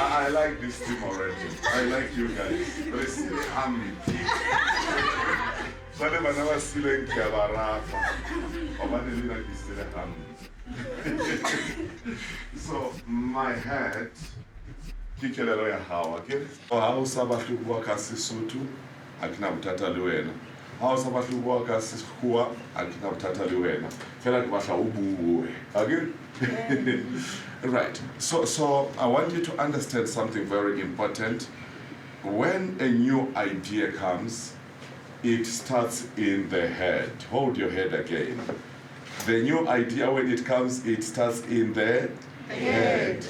I like this team already. I like you guys. Listen, Jale bana ba sileng ke a ba rapa. Obane le na ke sile So my head ke kelelo ya hawa ke. Ha o sa ba hlubua ka Sesotho akina botata le wena. Ha o sa ba hlubua ka Sekgowa akina botata le wena. Fela ke batla o bue. Again? Right. So I want you to understand something very important. When a new idea comes, it starts in the head. Hold your head again. The new idea, when it comes, it starts in the head.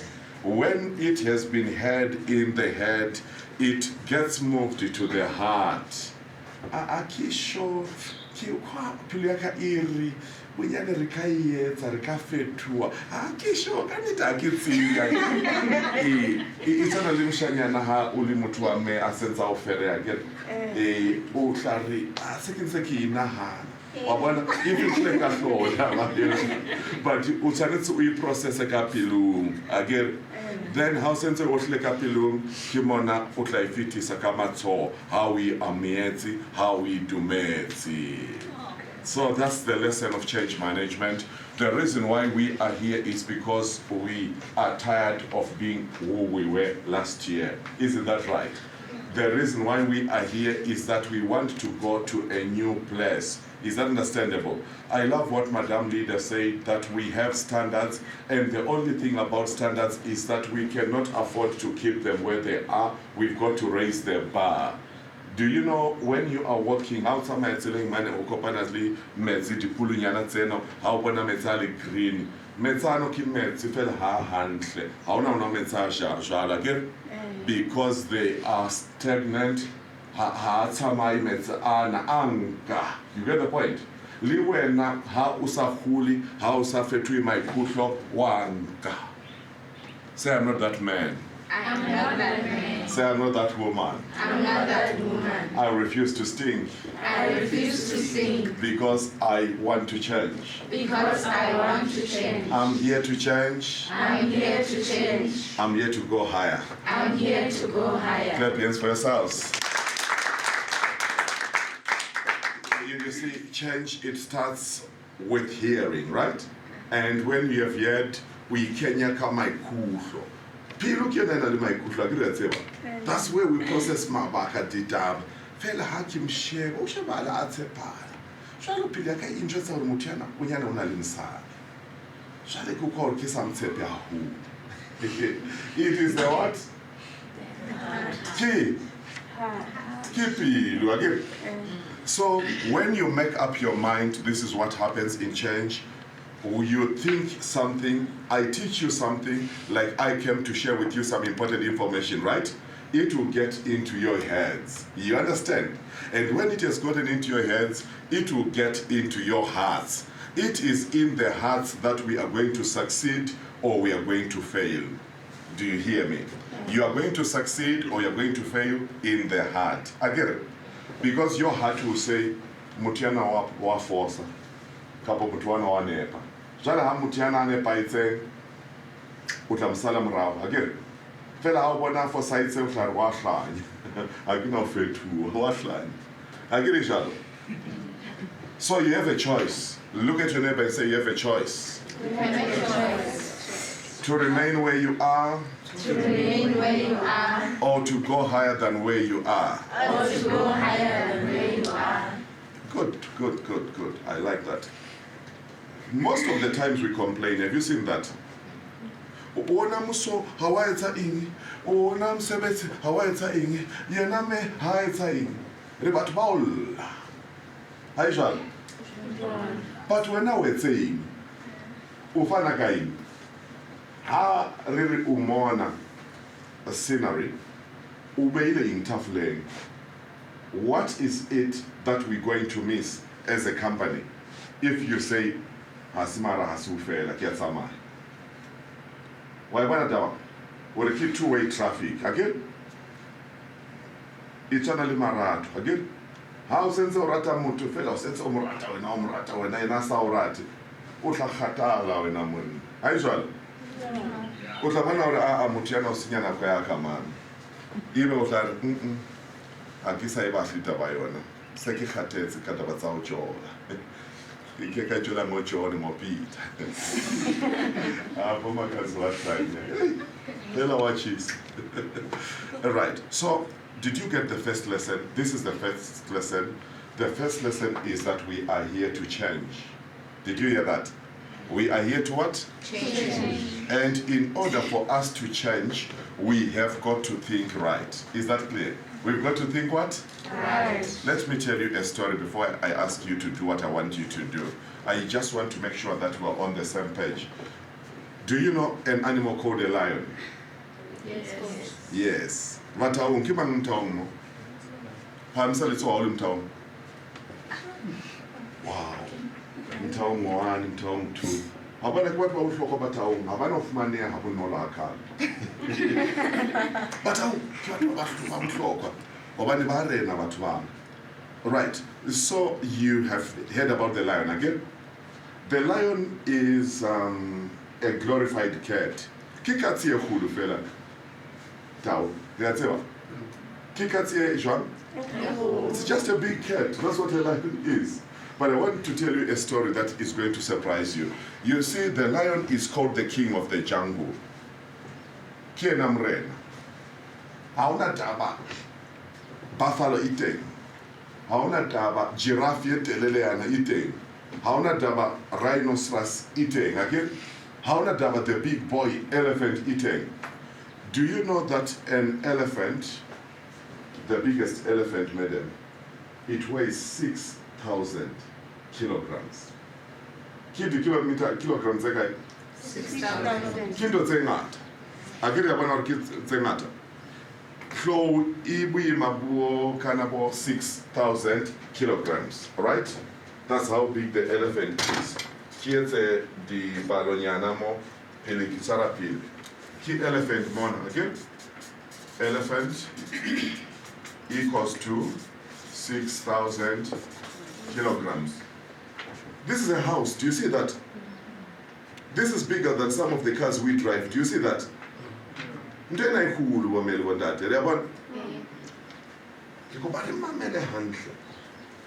When it has been had in the head, it gets moved to the heart. Akisho kwa piliaka iri bunyane rikaietsa rikafetua akisho kanita akitsinga itsana le mshanyana ha uli motho wa me a sentsa o fere again o hlari a sekintse ke inahana wa bona ifihle ka hlola but o tshwanetse o process ka pelong again. Then how sense o hle ka pelong ke mona o tla ifitisa ka matso how we ametsi how we dumetse. So that's the lesson of change management. The reason why we are here is because we are tired of being who we were last year. Isn't that right? The reason why we are here is that we want to go to a new place. Is that understandable? I love what Madam Leader said, that we have standards, and the only thing about standards is that we cannot afford to keep them where they are. We've got to raise the bar. Do you know when you are walking outside selling money or copanasli metsi dipulunyana tseno how bona metali green metsano ke metsi fela ha hantle ha ona ona metsa jala ke because they are stagnant ha tsamai metsa ana anka. You get the point? Le wena ha o sa huli ha o sa fetwe maikutlo wanka. Say I'm not that man. I'm not that man. Say I'm not that woman. I'm not that woman. I refuse to sting I refuse to sing because I want to change. because I want to change. I'm here to change. I'm here to change. I'm here to go higher. I'm here to go higher. Clap your hands for yourselves. You see, change, it starts with hearing, right? And when you have heard, we kenya ka maikutlo. Pilu ke na le maikutlo, akere ya tseba. That's where we process mabaka ditaba. Fela ha ke msheba, o shebala a tshepala. Jwale pele ka interest hore motho yana o nyana o na le msana. Jwale ke kwa hore ke sa mtshepe haholo. It is the what? Keep it. So when you make up your mind, this is what happens in change. You think something, I teach you something, like I came to share with you some important information, right? It will get into your heads. You understand? And when it has gotten into your heads, it will get into your hearts. It is in the hearts that we are going to succeed or we are going to fail. Do you hear me? You are going to succeed or you are going to fail in the heart. I get it. Because your heart will say, Mutiana wa force, kapo mutuana wa nepa. Jala ha mutiana nepa ite, utamsala mrava. I get it. Fela ha bona for side se utlare wa hlanya. I can not fail to wa hlanya. I get it, Jalo. So you have a choice. Look at your neighbor and say, you have a choice. You have a choice. To remain where you are, To remain where you are, or to go higher than where you are. or to go higher than where you are. Good, good, good, good. I like that. Most of the times we complain. Have you seen that? Ona muso hawaetsa ing, ona msebetsi hawaetsa ing, yena me haetsa ing. Re batho ba olla. Ha e jwalo? But wena o etse ing, o fana ka ing. Ha re re o mona a scenery, o beile ing tafoleng. What is it that we're going to miss as a company if you say, Hasimara hasufela kia tsamaya? Why bona dawa? Will keep two-way traffic again? Itshwana le marato again? Ha o sentse o rata motho fela o sentse o mo rata wena yena sa o rate. O tla kgathala wena monna. Ha e jwalo? O tla bona hore a motho yana o senya nako ya ka man. Ebe o tla re a ke sa e batle taba yona. Se ke kgathetse ka taba tsa ho tjola. Ike ka tjola mo tjone mo Peter. Bo makazi wa hlanya. Hello, watches. All right. So, did you get the first lesson? This is the first lesson. The first lesson is that we are here to change. Did you hear that? We are here to what? Change. And in order for us to change, we have got to think right. Is that clear? We've got to think what? Right. Let me tell you a story before I ask you to do what I want you to do. I just want to make sure that we're on the same page. Do you know an animal called a lion? Yes. Yes. Mataung, ke mang mtaung mo? Phamisa letso wa o le mtaung. Wow. Mtaung 1, mtaung 2. Ha bana ke batho ba bohlokwa ba taung, ha bana o fumaneha ha bonolo hakalo. Bataung ke batho ba bohlokwa. Hobane ba rena batho bana. Right. So you have heard about the lion again. The lion is a glorified cat. Ke katse e khulu fela. Tao, ya tseba. Ke katse e jwang? It's just a big cat. That's what a lion is. But I want to tell you a story that is going to surprise you. You see, the lion is called the king of the jungle. Ke namrena. Hauna taba. Buffalo iteng. Hauna taba. Giraffe ye telele yana iteng. Hauna taba. Rhinoceros iteng. Again, hauna taba. The big boy elephant iteng. Do you know that an elephant, the biggest elephant, madam, it weighs 6,000 kilograms. Kilograms, 6,000. Kinto tse ngata. A ke re ya bona hore ke tse ngata. Flow e boima bo kana bo 6,000 kilograms, right? That's how big the elephant is. Ke etse di balonyana mo pele ke tsara pele. Ke elephant mona, okay? Elephant equals to 6,000 kilograms. This is a house. Do you see that? This is bigger than some of the cars we drive. Do you see that? Ndena ikhulu bomeli bondate. Yabona? Ke go ba re mamele hantle.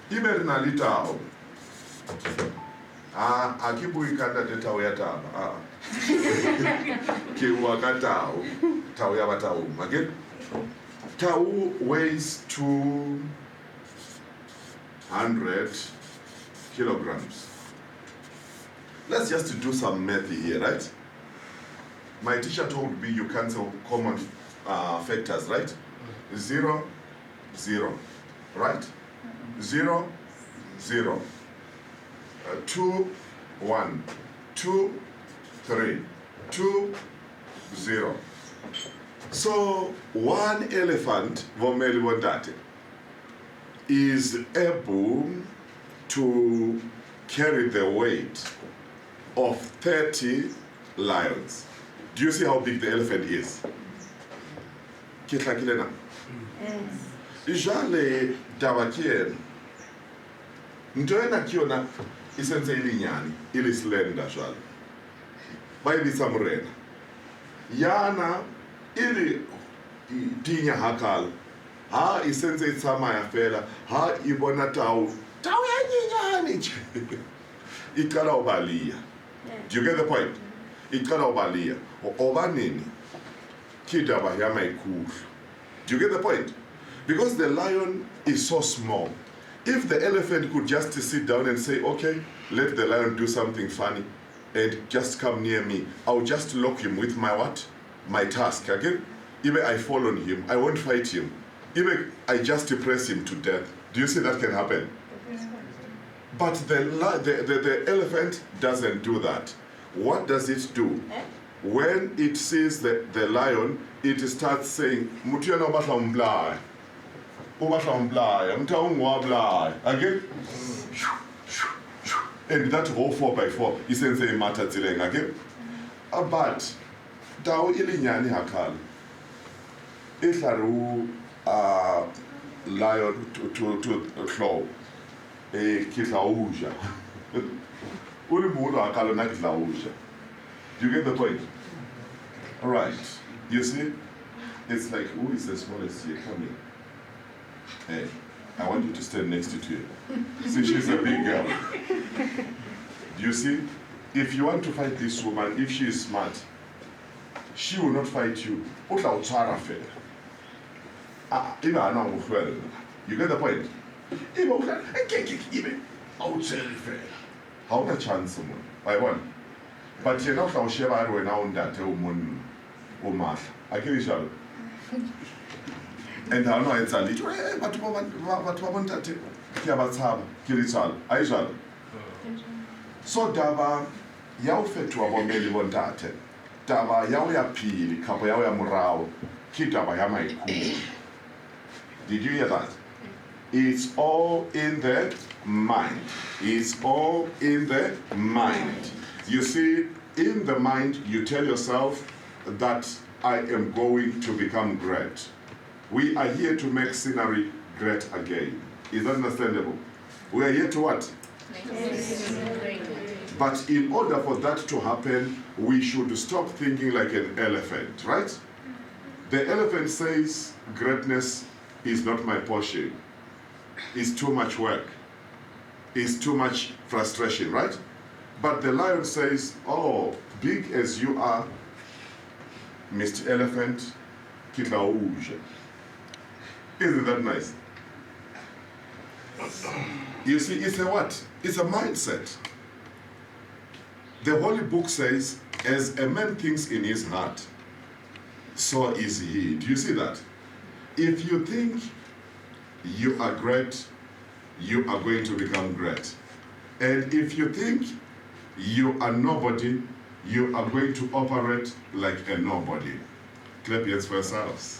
Ibe re na le tao. A ke bui ka ntate tao ya taba. Ke bua ka tao. Tao ya batao. Okay? Tao weighs 200 kilograms. Let's just do some math here, right? My teacher told me you cancel common factors, right? 0, 0, right? 0, 0. 2, 1, 2, 3, 2, 0. So one elephant, Vomeli Wondate, is able to carry the weight of 30 lions. Do you see how big the elephant is? Kitlakile na. Jale Dawakien. Ntoena kiona isenze ilinyani, ili slender jale. Baili samurena. Yana ili tinya hakal. Ha isenze itsamaya fela. Ha ibona tau. Tau ya nyinyani. Ikala obalia. Do you get the point? Ikala obalia. Obanini. Kidaba yama ikulu. Do you get the point? Because the lion is so small. If the elephant could just sit down and say, okay, let the lion do something funny and just come near me, I'll just lock him with my what? My task, again. Even I fall on him, I won't fight him. Even I just press him to death. Do you see that can happen? But the elephant doesn't do that. What does it do? When it sees the lion, it starts saying, Mutiana Batamblai. Again? And that whole 4x4 is in the matter again. But Tao ilinyani hakal. Itharu lion to flow. Kitlauja. Do you get the point? All right. You see? It's like, who is the smallest here? Come here. Hey, I want you to stand next to you. See, she's a big girl. Do you see? If you want to fight this woman, if she is smart, she will not fight you. You get the point? How the chance someone? I won. But you're not going to share when I own that woman. I can each other. And I know it's a little, but what want that? Kiabatab, Kilichal, Aijal. So Dava, Yaufe to our Meli Wondate. Dava Yawaya Pili, Kapayawaya Murao, Kitaba Yamai Ku. Did you hear that? It's all in the mind. It's all in the mind. You see, in the mind, you tell yourself that I am going to become great. We are here to make scenery great again. Is that understandable? We are here to what? But in order for that to happen, we should stop thinking like an elephant, right? The elephant says, greatness is not my portion. It's too much work. It's too much frustration, right? But the lion says, oh, big as you are, Mr. Elephant, Kitauja. Isn't that nice? You see, it's a what? It's a mindset. The Holy Book says, as a man thinks in his heart, so is he. Do you see that? If you think you are great, you are going to become great. And if you think you are nobody, you are going to operate like a nobody. Clap your hands for yourselves.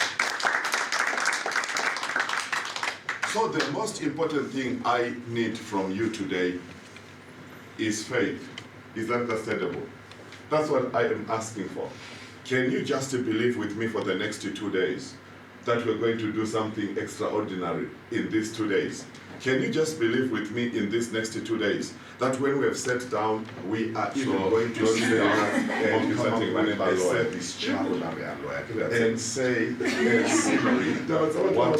So the most important thing I need from you today is faith. Is that understandable? That's what I am asking for. Can you just believe with me for the next 2 days that we're going to do something extraordinary in these 2 days? Can you just believe with me in these next 2 days that when we have sat down, we are even going to sit down and come up with a service chart and say, what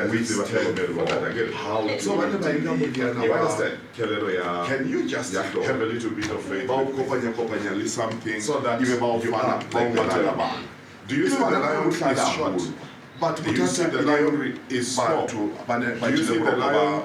we stand for. How so you understand? Can you just have a little bit of faith? Something so that you do you see the lion is short? But do you see the lion is small? Do you see the lion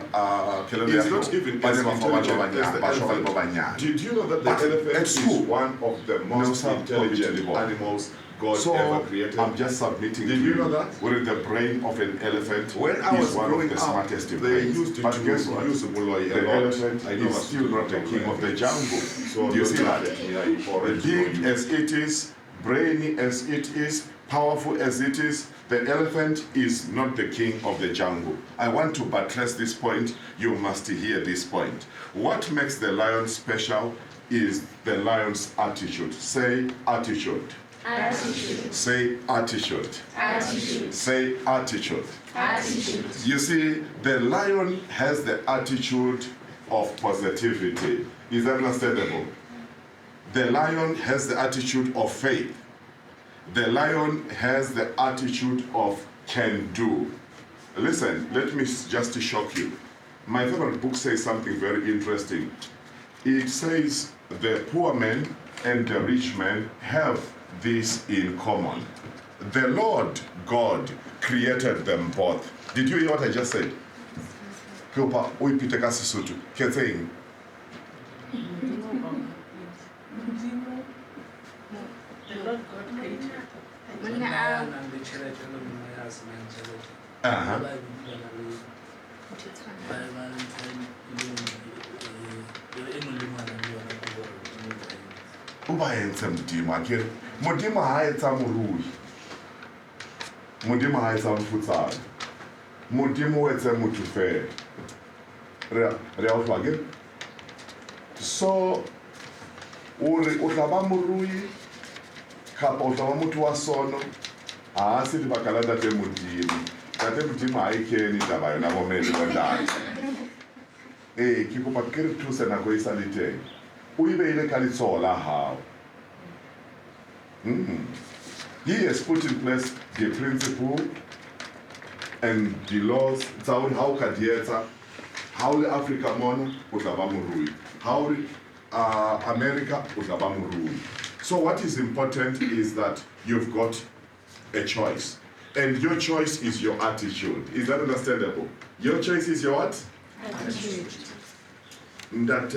is not even as intelligent as the elephant? Did you know that the elephant is one of the most intelligent animals God ever created? I'm just submitting. Did you know that? With the brain of an elephant, when I was one of the smartest brains. They used to use Muloi a lot. The elephant is still not the king of the jungle. So do you see that? Big as it is, brainy as it is, powerful as it is, the elephant is not the king of the jungle. I want to buttress this point. You must hear this point. What makes the lion special is the lion's attitude. Say attitude. Attitude. Say attitude. Attitude. Say attitude. Attitude. You see, the lion has the attitude of positivity. Is that understandable? The lion has the attitude of faith. The lion has the attitude of can do. Listen, let me just shock you. My favorite book says something very interesting. It says the poor man and the rich man have this in common. The Lord God created them both. Did you hear what I just said? Kilpa, uipite ka Sesotho. Ke tseng? The Lord God created the lion and the chariot and the lions and the chariot. Uba entse Modimo akere. Modimo ha etsa morui. Modimo ha etsa mfutsana. Modimo o etsa motho fela. Re a utlwa akere? So o tla ba morui kapa o tla ba motho wa sono a se lebaka la tate Modimo. Tate Modimo ha e kene taba yona bo mele bo ntate. Ke kopa ke re thuse nako e sa le teng. O ibeile ka letsoho la hao. He has put in place the principle and the laws. How ka di etsa? How le Africa mona o tla ba morui. How America o tla ba morui. So what is important is that you've got a choice. And your choice is your attitude. Is that understandable? Your choice is your what? Attitude. That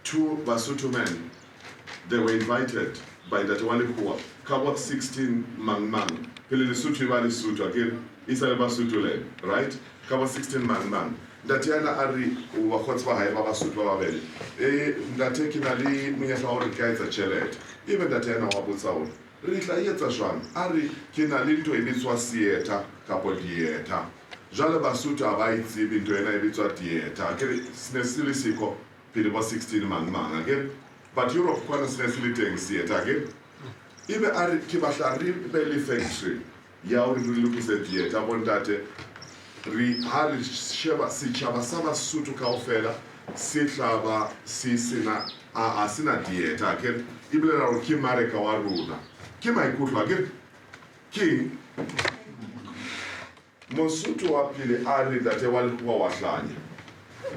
two Basotho men, they were invited by that one who covered 16 man. Pele Lesotho ba Lesotho again, Israel Basotho le, right? Covered 16 man. That yana ari wa khotsa ha ba Basotho ba babele. Ndate kina le monyetla hore ka etsa tšhelete. Even that yana wa botsa hore re tla etsa jwang? Ari kina le ntho e bitswa theater kapo dieta. Jale Basotho a ba itsebi ntho ena e bitswa theater. Ke sne se le siko pele ba 16 man again. But Europe kwana sne se le teng theater again. Ibe ari ke batla re be le factory ya hore re lokise theater bontate. Re ha re sheba setjhaba sa Basotho kaofela se tlaba se sena a sena theater again. Ibe le ra ke mareka wa rona. Ke maikutlo again. King Mosotho wa pele a re tate wa lewa wa hlanya.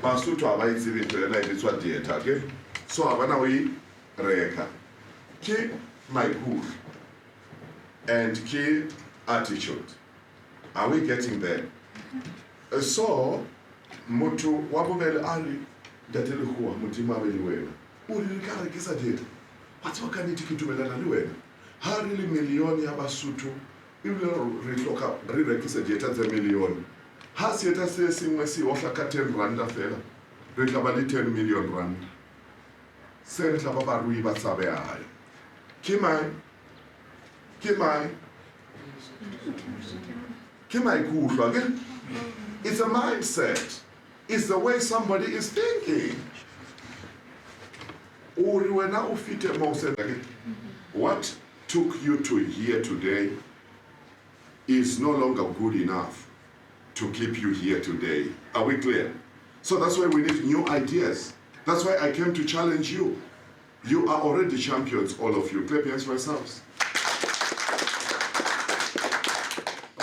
Basotho a ba itsebi ntho ena e bitswa theater again. So abana we reka. Ke maikutlo and ke attitude. Are we getting there? So motho wa bobele a re tate le goa Modimo a be le wena. O re ka re ke sa dira. Batho ka nnete ke dumelana le wena. Ha re le million ya Basotho ibile re hloka re rekisa dieta tse million. Ha seeta se sengwe se o hla ka 10 rand fela. Re tla ba le 10 million rand. se re tla ba barui ba tshabeayo. Ke mai kuhlwa ke? It's a mindset. It's the way somebody is thinking. What took you to here today is no longer good enough to keep you here today. Are we clear? So that's why we need new ideas. That's why I came to challenge you. You are already champions, all of you. Clap your hands for yourselves.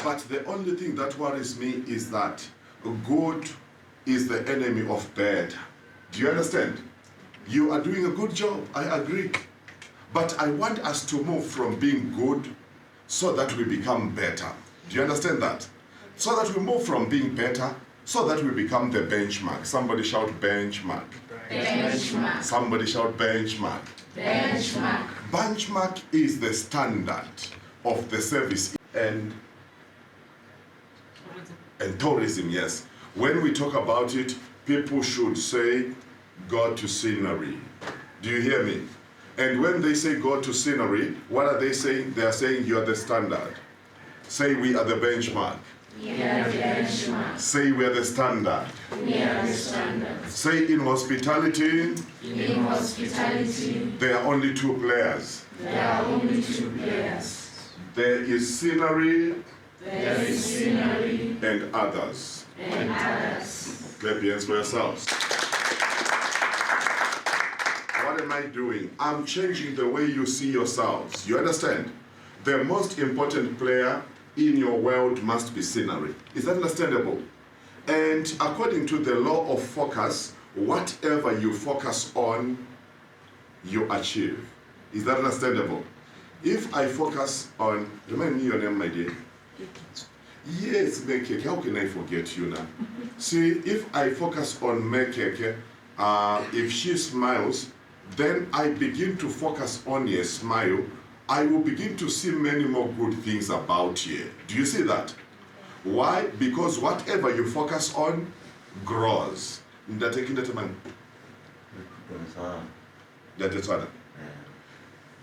But the only thing that worries me is that good is the enemy of bad. Do you understand? You are doing a good job, I agree. But I want us to move from being good so that we become better. Do you understand that? So that we move from being better so that we become the benchmark. Somebody shout benchmark. Benchmark. Somebody shout benchmark. Benchmark. Benchmark is the standard of the service and tourism, yes. When we talk about it, people should say, go to scenery. Do you hear me? And when they say go to scenery, what are they saying? They are saying you are the standard. Say we are the benchmark. We are the benchmark. Say we are the standard. We are the standard. Say in hospitality, In hospitality, there are only two players. there are only two players. There is scenery There is scenery and others. and others. Clap your hands for yourselves. What am I doing? I'm changing the way you see yourselves. You understand? The most important player in your world must be scenery. Is that understandable? And according to the law of focus, whatever you focus on, you achieve. Is that understandable? If I focus on, remind me your name, my dear. Yes, Mekeke, how can I forget you now? See, if I focus on Mekeke, if she smiles, then I begin to focus on her smile. I will begin to see many more good things about her. Do you see that? Why? Because whatever you focus on grows.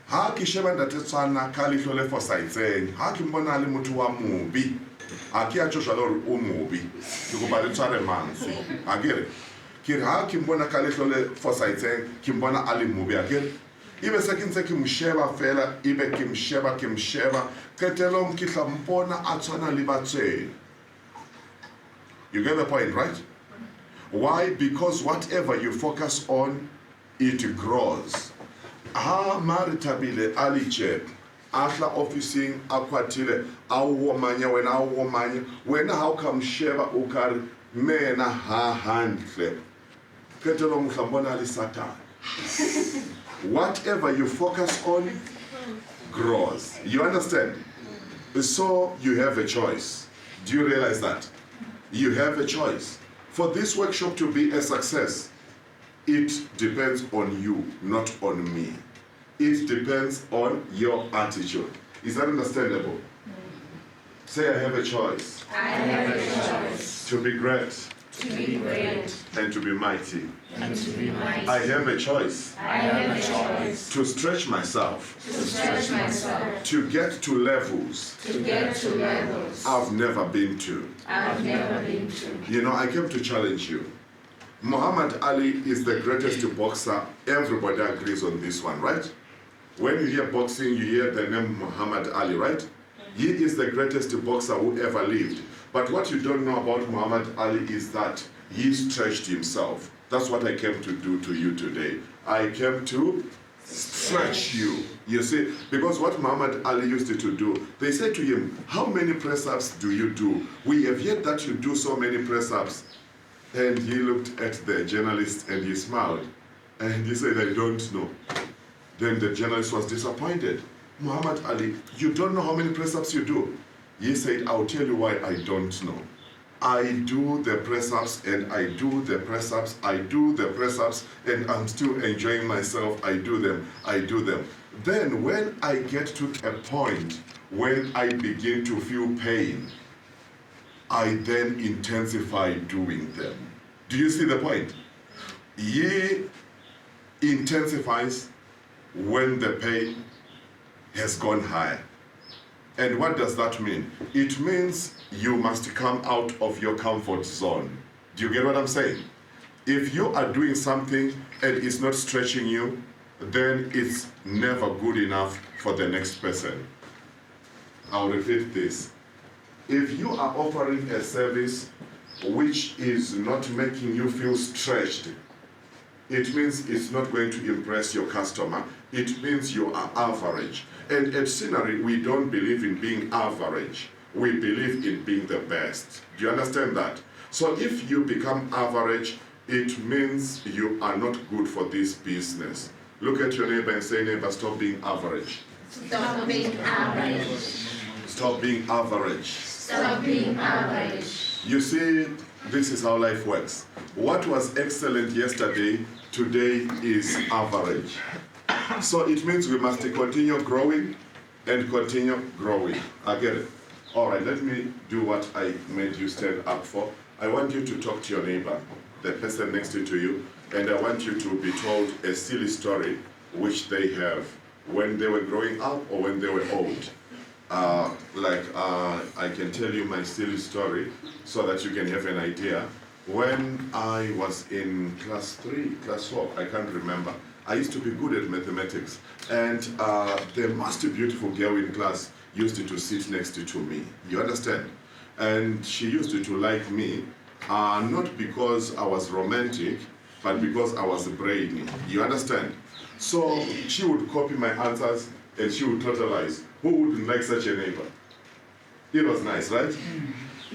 Ha ke sheba ntate tswana ka lehlo le fosahetseng, ha ke mbona le motho wa mobi, ha ke a tshosha le hore o mobi, ke kopa le tshware mantswe. Ha ke re, ke re ha ke mbona ka lehlo le fosahetseng, ke mbona a le mobi, ha ke re, ibe se ke ntse ke mo sheba fela, ibe ke mo sheba, qetelong ke tla mpona a tshwana le batsweng. You get the point, right? Why? Because whatever you focus on, it grows. Maritabile aliche ahla officing akwatile awomanya wena how come sheba ukari mena ha handle ketelo mhlambona ali satan. Whatever you focus on grows. You understand? So you have a choice. Do you realize that? You have a choice. For this workshop to be a success, it depends on you, not on me. It depends on your attitude. Is that understandable? Say, I have a choice. I have a choice. To be great. To be great. And to be mighty. And to be mighty. I have a choice. I have a choice. To stretch myself. To stretch myself. To get to levels. To get to levels I've never been to. I've never been to. You know, I came to challenge you. Muhammad Ali is the greatest boxer. Everybody agrees on this one, right? When you hear boxing, you hear the name Muhammad Ali, right? He is the greatest boxer who ever lived. But what you don't know about Muhammad Ali is that he stretched himself. That's what I came to do to you today. I came to stretch you. You see, because what Muhammad Ali used to do, they said to him, how many press-ups do you do? We have heard that you do so many press-ups. And he looked at the journalist and he smiled. And he said, I don't know. Then the journalist was disappointed. Muhammad Ali, you don't know how many press-ups you do? He said, I'll tell you why I don't know. I do the press-ups and I do the press-ups, I do the press-ups, and I'm still enjoying myself. I do them. Then when I get to a point when I begin to feel pain, I then intensify doing them. Do you see the point? Ye intensifies when the pay has gone higher. And what does that mean? It means you must come out of your comfort zone. Do you get what I'm saying? If you are doing something and it's not stretching you, then it's never good enough for the next person. I'll repeat this. If you are offering a service which is not making you feel stretched, it means it's not going to impress your customer. It means you are average. And at Scenery, we don't believe in being average. We believe in being the best. Do you understand that? So if you become average, it means you are not good for this business. Look at your neighbor and say, neighbor, stop being average. Stop being average. Stop being average. Stop being average. You see, this is how life works. What was excellent yesterday, today is average. So it means we must continue growing and continue growing. I get it. All right, let me do what I made you stand up for. I want you to talk to your neighbor, the person next to you, and I want you to be told a silly story which they have when they were growing up or when they were old. I can tell you my silly story so that you can have an idea. When I was in class 3, class 4, I can't remember, I used to be good at mathematics, and the most beautiful girl in class used to sit next to me. You understand? And she used to like me, not because I was romantic, but because I was brainy. You understand? So she would copy my answers and she would totalize. Who wouldn't like such a neighbor? It was nice, right?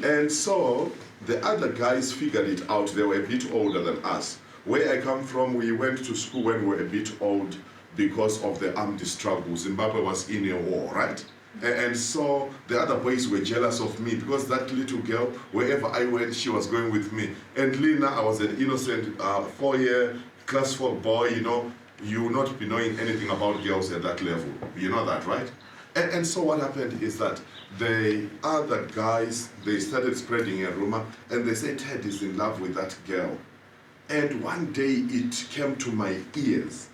And so the other guys figured it out. They were a bit older than us. Where I come from, we went to school when we were a bit old because of the armed struggle. Zimbabwe was in a war, right? And so the other boys were jealous of me because that little girl, wherever I went, she was going with me. And Lena, I was an innocent 4-year class 4 boy, you know. You will not be knowing anything about girls at that level. You know that, right? And so what happened is that the other guys, they started spreading a rumor, and they said Ted is in love with that girl. And one day it came to my ears,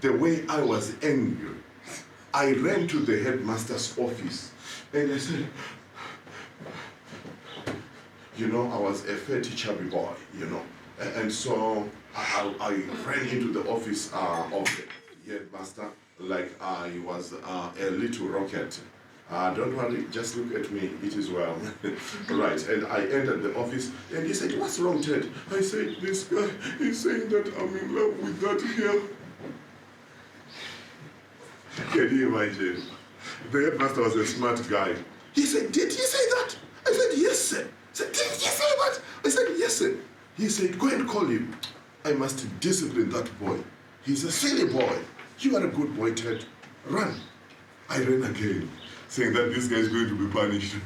the way I was angry. I ran to the headmaster's office and I said, you know, I was a fatty chubby boy, you know. And so I ran into the office of the headmaster like I was a little rocket. Don't worry, just look at me, it is well. Right, and I entered the office and he said, what's wrong, Ted? I said, this guy is saying that I'm in love with that girl. Can you imagine? The headmaster was a smart guy. He said, did you say that? I said, yes, sir. He said, did you say that? I said, yes, sir. He said, go and call him. I must discipline that boy. He's a silly boy. You are a good boy, Ted. Run. I ran again, saying that this guy is going to be punished.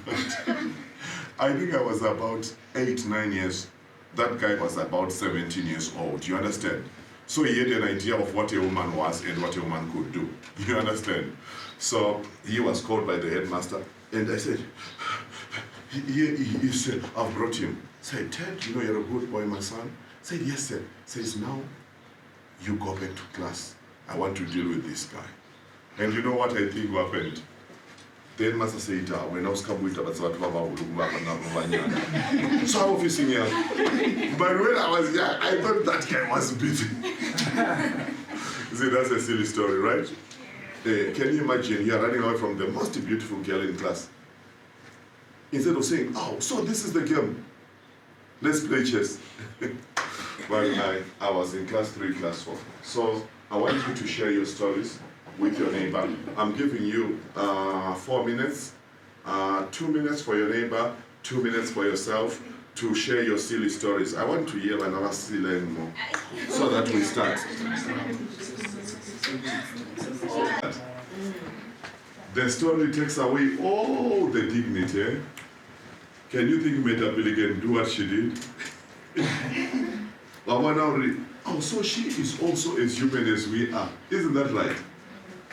I think I was about 8, 9 years. That guy was about 17 years old. You understand? So he had an idea of what a woman was and what a woman could do. You understand? So he was called by the headmaster, and I said, he said, I've brought him. Said, Ted, you know you're a good boy, my son. Said, yes, sir. Says, now you go back to class. I want to deal with this guy. And you know what I think happened? The headmaster said, when I was coming with so I was young. But when I was young, I thought that guy was busy. See, that's a silly story, right? Can you imagine you're running away from the most beautiful girl in class? Instead of saying, oh, so this is the game. Let's play chess. But I was in class 3, class 4. So I want you to share your stories with your neighbor. I'm giving you 4 minutes, 2 minutes for your neighbor, 2 minutes for yourself to share your silly stories. I want to hear another silly anymore so that we start. The story takes away all the dignity. Eh? Can you think Metabili can do what she did? Oh, so she is also as human as we are. Isn't that right?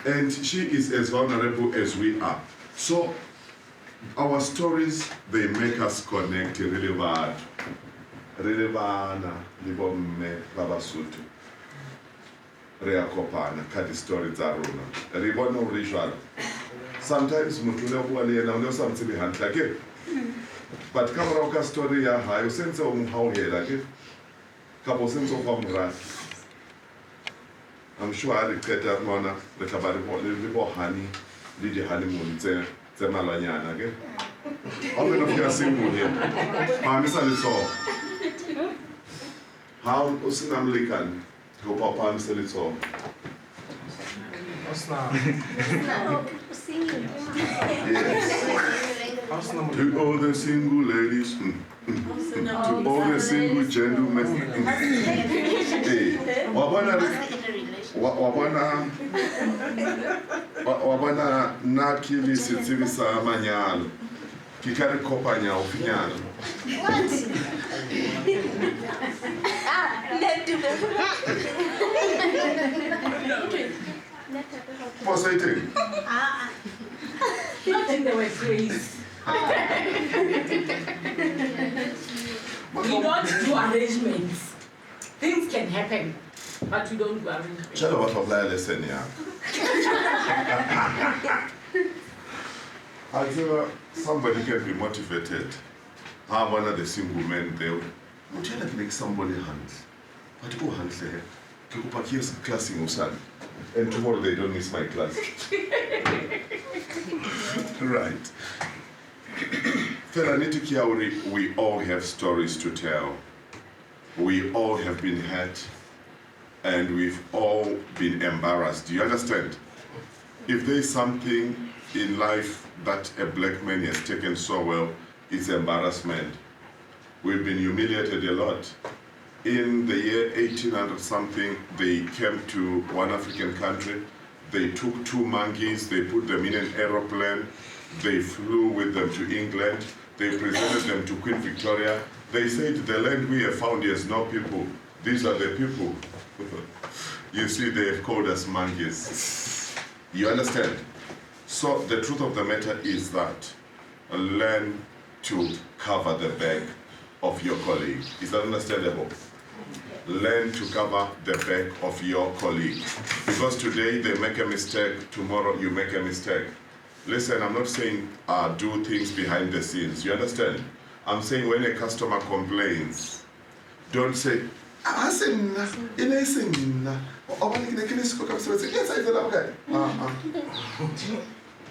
And she is as vulnerable as we are. So our stories, they make us connect really bad. re a kopana ka di-story tsa rona re bona gore e jalo sometimes motho le bua le yena o ne o sa mtsebe hantle ke but ka morago ka story ya hae o sentse o mo gaogela ke kapo o sentse o fa morati I'm sure I regret that mona re tla ba le bohane le di-honeymoon tse malwanyana ke how many of you are single here phamisa letsogo ha o sena molekane go pa phamisa letsogo to all the single ladies to all the single gentlemen wa bona nna ke le setsebi sa manyalo ke ka re kopanya o finyana Positive. Not in the phrase. We don't do arrangements. Things can happen, but we don't do arrangements. Tell what of that lesson, yeah. I tell somebody can be motivated. I'm one of the single men there. Would you like to make somebody hands? But go hands there. Go back here, class in Usan. And tomorrow they don't miss my class. Right. Felaniti, we all have stories to tell. We all have been hurt. And we've all been embarrassed. Do you understand? If there's something in life that a black man has taken so well, it's embarrassment. We've been humiliated a lot. In the year 1800 something, they came to one African country. They took 2 monkeys, they put them in an aeroplane, they flew with them to England, they presented them to Queen Victoria. They said, the land we have found has no people. These are the people. You see, they have called us monkeys. You understand? So the truth of the matter is that learn to cover the back of your colleague. Is that understandable? Learn to cover the back of your colleague. Because today they make a mistake, tomorrow you make a mistake. Listen, I'm not saying do things behind the scenes. You understand? I'm saying when a customer complains, don't say,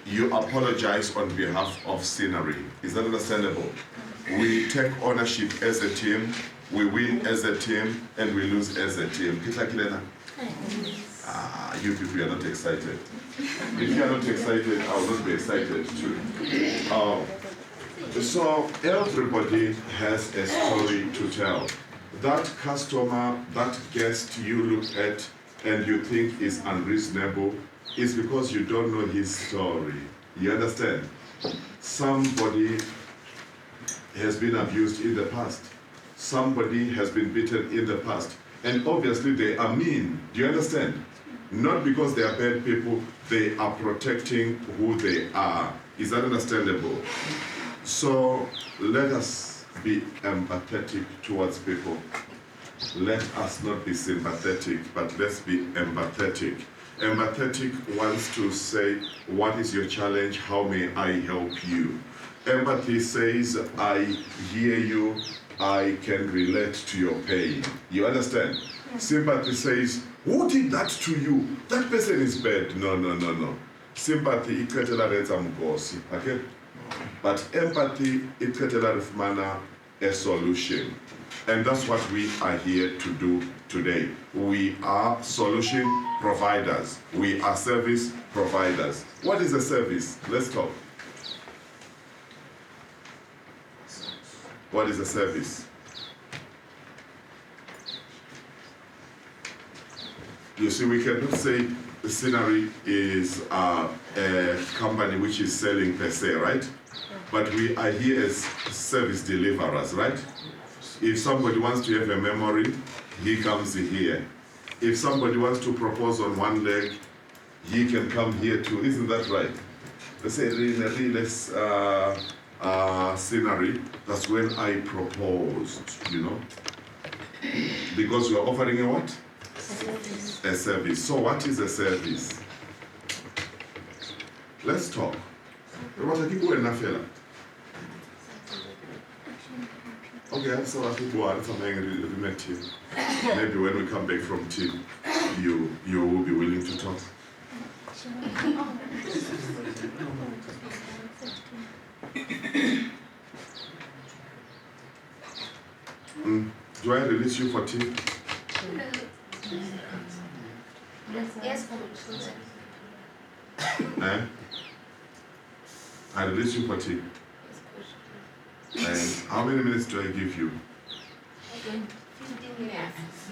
you apologize on behalf of scenery. Is that understandable? We take ownership as a team, we win as a team, and we lose as a team. You people are not excited. If you are not excited, I will not be excited too. So everybody has a story to tell. That customer, that guest you look at and you think is unreasonable is because you don't know his story. You understand? Somebody has been abused in the past. Somebody has been beaten in the past. And obviously they are mean. Do you understand? Not because they are bad people, they are protecting who they are. Is that understandable? So let us be empathetic towards people. Let us not be sympathetic, but let's be empathetic. Empathetic wants to say, what is your challenge? How may I help you? Empathy says, I hear you, I can relate to your pain. You understand? Sympathy says, who did that to you? That person is bad. No. Sympathy, okay? But empathy, a solution. And that's what we are here to do today. We are solution providers. We are service providers. What is a service? Let's talk. What is a service? You see, we cannot say the scenery is a company which is selling per se, right? But we are here as service deliverers, right? If somebody wants to have a memory, he comes here. If somebody wants to propose on one leg, he can come here too. Isn't that right? Let's say really scenery, that's when I proposed, you know? Because we are offering a what? A service. So what is a service? Let's talk. Okay, so I think what maybe when we come back from tea, you will be willing to talk. Do I release you for tea? Yes. I release you for tea. And how many minutes do I give you? 15 minutes.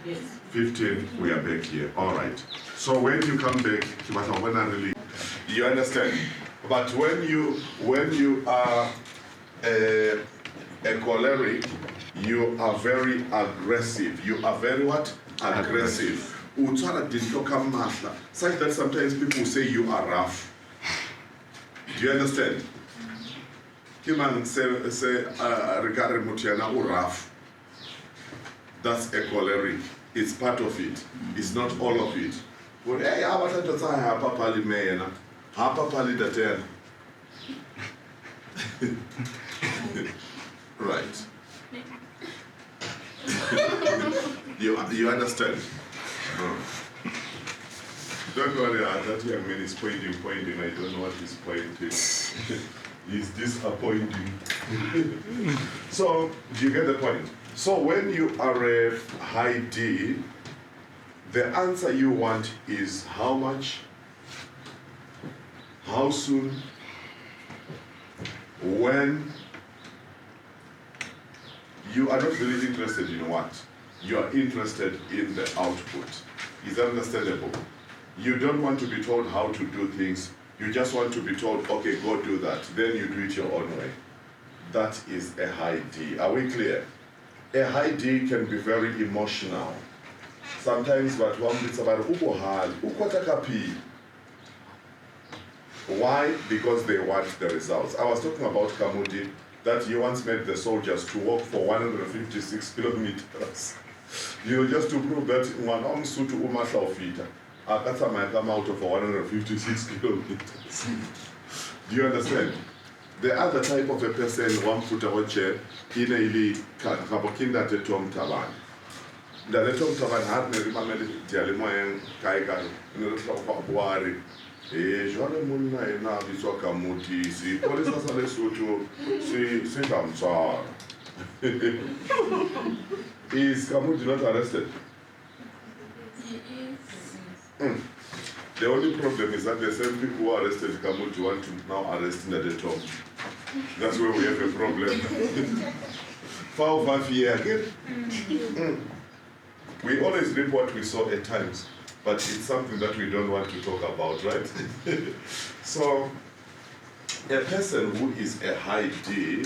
Yes. 15, we are back here. All right. So when you come back, you understand? But when you are a choleric, you are very aggressive. You are very what? Aggressive. Such that sometimes people say you are rough. Do you understand? Human say regarding Mutiana or rough. That's a choleric. It's part of it. It's not all of it. But hey, I want to say Hapa Pali Mayana. Hapa Pali Daten. Right. You understand? Don't worry, that young man is pointing. I don't know what he's pointing. He's disappointing. So, do you get the point? So, when you are a high D, the answer you want is how much, how soon, when. You are not really interested in what? You are interested in the output. Is that understandable? You don't want to be told how to do things. You just want to be told, okay, go do that. Then you do it your own way. That is a high D. Are we clear? A high D can be very emotional. Sometimes, but one bit about why? Because they want the results. I was talking about Kamudi, that he once made the soldiers to walk for 156 kilometers. Just to prove that one arm suit to Umashafita. Akata might come out of 156 kilometers. Do you understand? The other type of a person, one foot a chair, in a kabokinda te Tom Taban. The Tom Taban had me remember Jalimoyan Kaiga, in the top of Wari. Joanne Muna and now is Wakamuti, see, police has a lesson to see Kamsar. Is Kamuti not arrested? He is. The only problem is that the same people who arrested Kamuti want to now arrest Nadetom. That's where we have a problem. 5 years again. We always read what we saw at times, but it's something that we don't want to talk about, right? So, a person who is a high D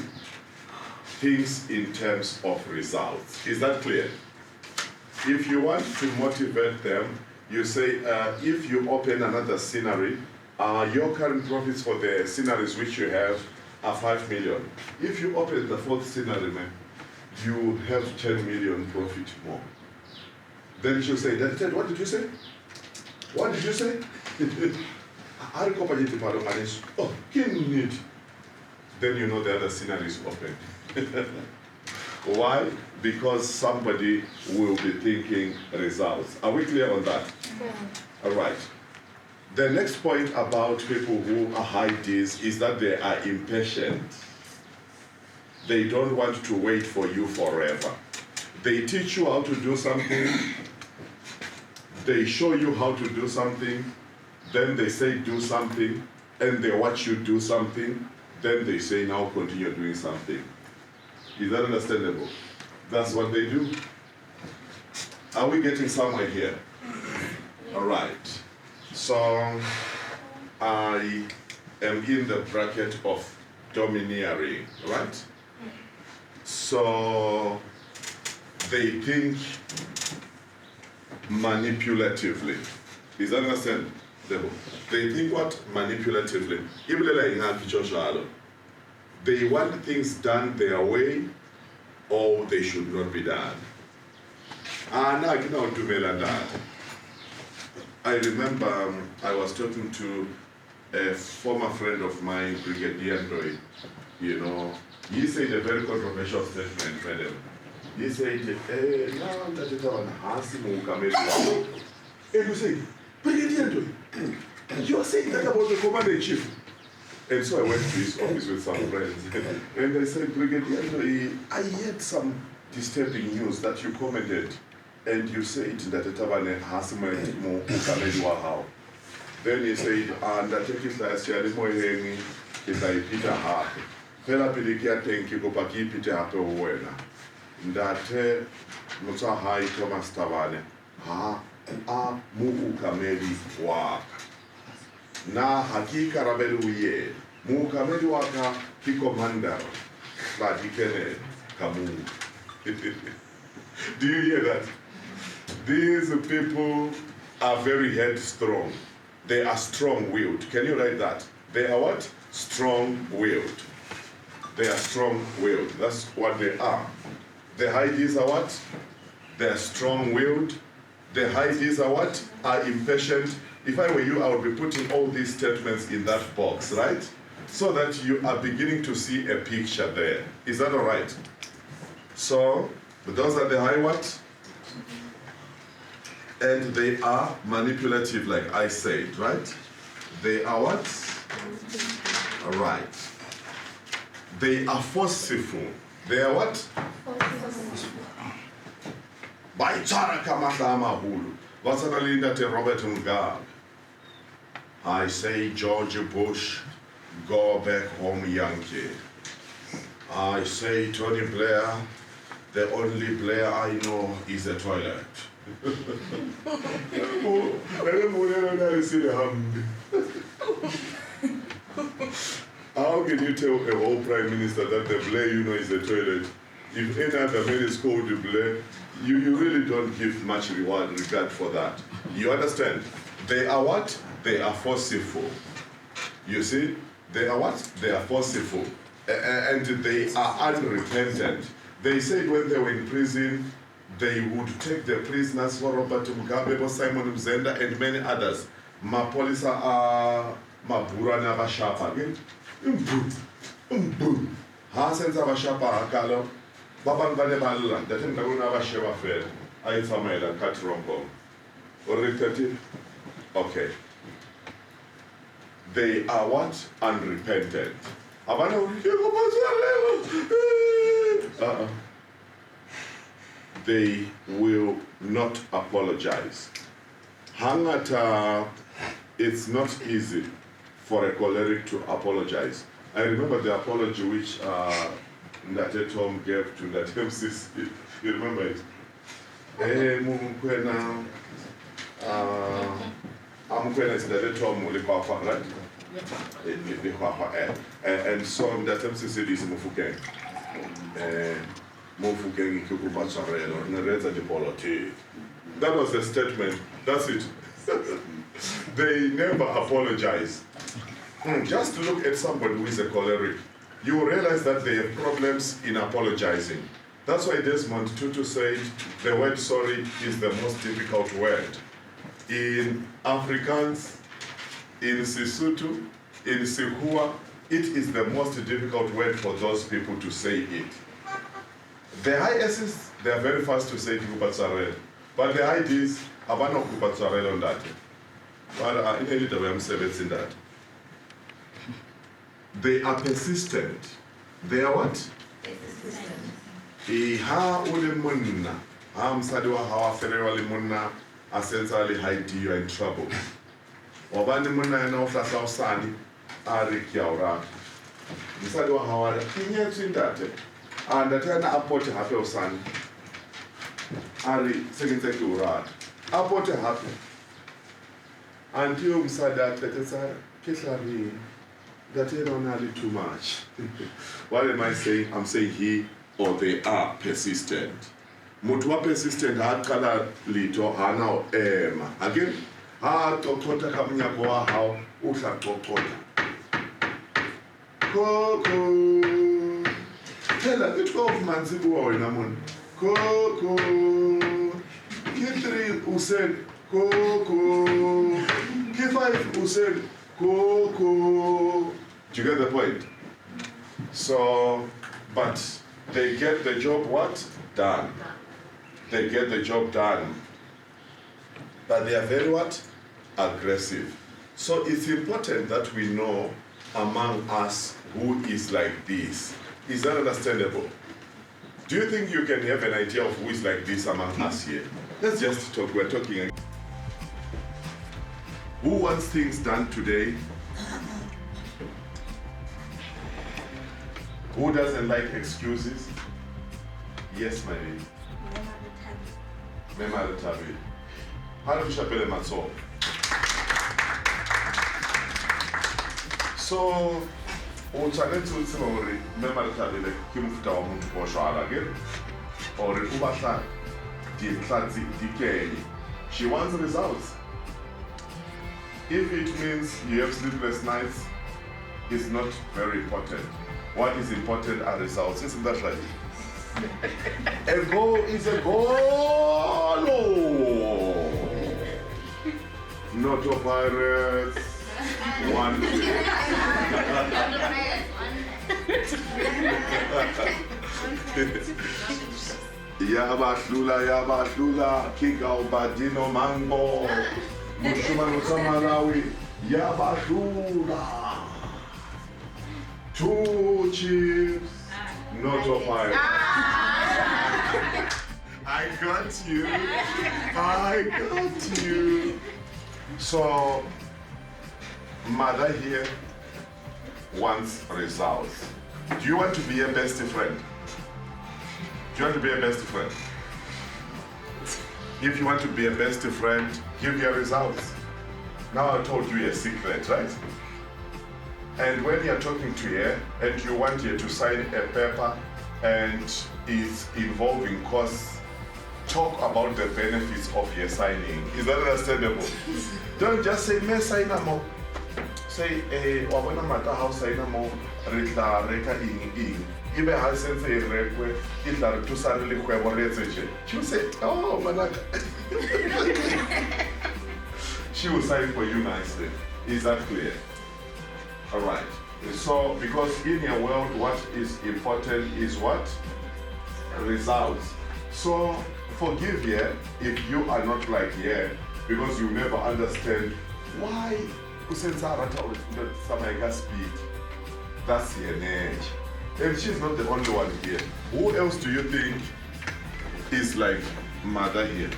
thinks in terms of results. Is that clear? If you want to motivate them, you say, if you open another scenery, your current profits for the sceneries which you have are 5 million. If you open the 4th scenery, man, you have 10 million profit more. Then you say, Dad, what did you say? What did you say? Oh, need. Then you know the other scenery is open. Why? Because somebody will be thinking results. Are we clear on that? Yeah. All right. The next point about people who are high Ds is that they are impatient. They don't want to wait for you forever. They teach you how to do something. They show you how to do something. Then they say do something. And they watch you do something. Then they say now continue doing something. Is that understandable? That's what they do. Are we getting somewhere here? All right. So I am in the bracket of domineering, right? So they think manipulatively. Is that understandable? They think what? Manipulatively. They want things done their way, or they should not be done. I remember I was talking to a former friend of mine, Brigadier Ndoy. You know, he said a very controversial statement, madam. He said, now that it's on Hasimu Kamelu. And you say, Brigadier Ndoy, you are saying that about the commander-in-chief. And so I went to his office with some friends. And I said, Brigadier Ndoy, I heard some disturbing news that you commented. And you said that the Tabane has more how. Then he said, and I take it last year, the more hanging is like Peter Harp. Fela Pilikia thank you, Gopaki Peter Harp Wena. That Musa High Thomas Tabane, Mu Kameli Wak. Na Haki Karabelu Ye, Mu Kameli Waka, he commander, but he can Kamu. Do you hear that? These people are very headstrong. They are strong-willed. Can you write that? They are what? Strong-willed. They are strong-willed. That's what they are. The Haidis are what? They are strong-willed. The Haidis are what? Are impatient. If I were you, I would be putting all these statements in that box, right? So that you are beginning to see a picture there. Is that all right? So, those are the high what? And they are manipulative, like I said, right? They are what? Right. They are forceful. They are what? By Chara Kamatama Hulu. What's an Alinda to Robert Mugabe? I say George Bush, go back home, Yankee. I say Tony Blair, the only Blair I know is the toilet. How can you tell a whole prime minister that the Blair you know is the toilet? If any other man is called the Blair, you really don't give much regard for that. You understand? They are what? They are forceful. You see? They are what? They are forceful. And they are unrepentant. They said when they were in prison, they would take the prisoners for Robert Mugabe, Simon Mzenda, and many others. Mapolisa are Maburana Bashapa. Hasenza Bashapa Akalo, Baban Vanebalan, that in Karuna Basheva Fed, I Samela Katrombo. Orientative? Okay. They are what? Unrepentant. They will not apologize. Hangata, it's not easy for a choleric to apologize. I remember the apology which Ndate Tom gave to Ndate MCC. You remember it? Amukwena is Ndate Tom Ulikwafa, right? And so Ndate MCC is Mufukeng. That was the statement. That's it. They never apologize. Just look at somebody who is a choleric. You will realize that they have problems in apologizing. That's why Desmond Tutu said the word sorry is the most difficult word. In Afrikaans, in Sesotho, in Sekua, it is the most difficult word for those people to say it. The highest, they are very fast to say Kupatsarel. But the ideas, Abano Kupatsarel on that. But in a little way, I'm saying that. They are persistent. They are what? Persistent. Iha ulimunna. Sadiwa hawa ferewa limunna. Essentially hide you are in trouble. Obani munna na oflasa osani. Ari kiaura. Sadiwa hawa kinya tsindate. And the turn airport happy or son. Ari second urat. Airport happy. And you said that it's a kislari that you don't know too much. What am I saying? I'm saying he or they are persistent. Mutwa persistent hard color lito hana ema. Again, tokota kamunya kwa how usha tokota. Koko. Tell us, which go of Manzibu or in Amon? Coco. K3 usaid Coco. K5 usaid Coco. Do you get the point? So, but they get the job what? Done. They get the job done. But they are very what? Aggressive. So it's important that we know among us who is like this. Is that understandable? Do you think you can have an idea of who is like this among us here? Let's just talk. We're talking. Who wants things done today? Who doesn't like excuses? Yes, my lady. Mema Letabi. How do you chapele matso? So, o tshwanetse o tseba hore Mema Letabi ke mofuta wa motho o shwala ke hore o batla dintlha di kenye. She wants results. If it means you have sleepless nights, it's not very important. What is important are results. Isn't that right? A goal is a goal. Not a Pirates. One. Yabahlula, kick out Badino Mango. Mushumano Samalawi, Yabahlula. 2 chips, not a fire. I got you. I got you. So, mother here wants results. Do you want to be a best friend? Do you want to be a best friend? If you want to be a best friend, give your results. Now I told you a secret, right? And when you're talking to her and you want her to sign a paper and it's involving costs, talk about the benefits of your signing. Is that understandable? Don't just say, me sign more. Say, wabona mata how sign more, reka ing. Ibe ha sense e rekwe, itla re thusa re le kgwebo re etse. She will say, oh manaka. She will sign for you nicely. Is that clear? All right. So, because in your world, what is important is what? Results. So, forgive here if you are not like here, because you never understand why Samaika speed. That's her nature. And she's not the only one here. Who else do you think is like mother here?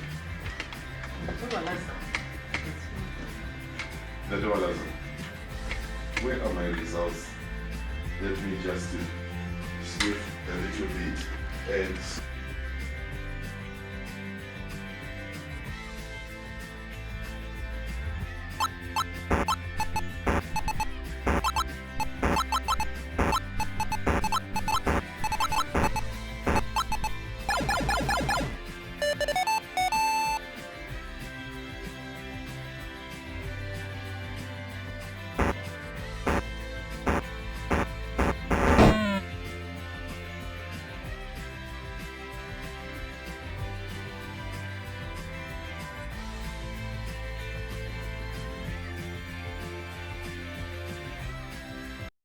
Where are my results? Let me just sniff a little bit and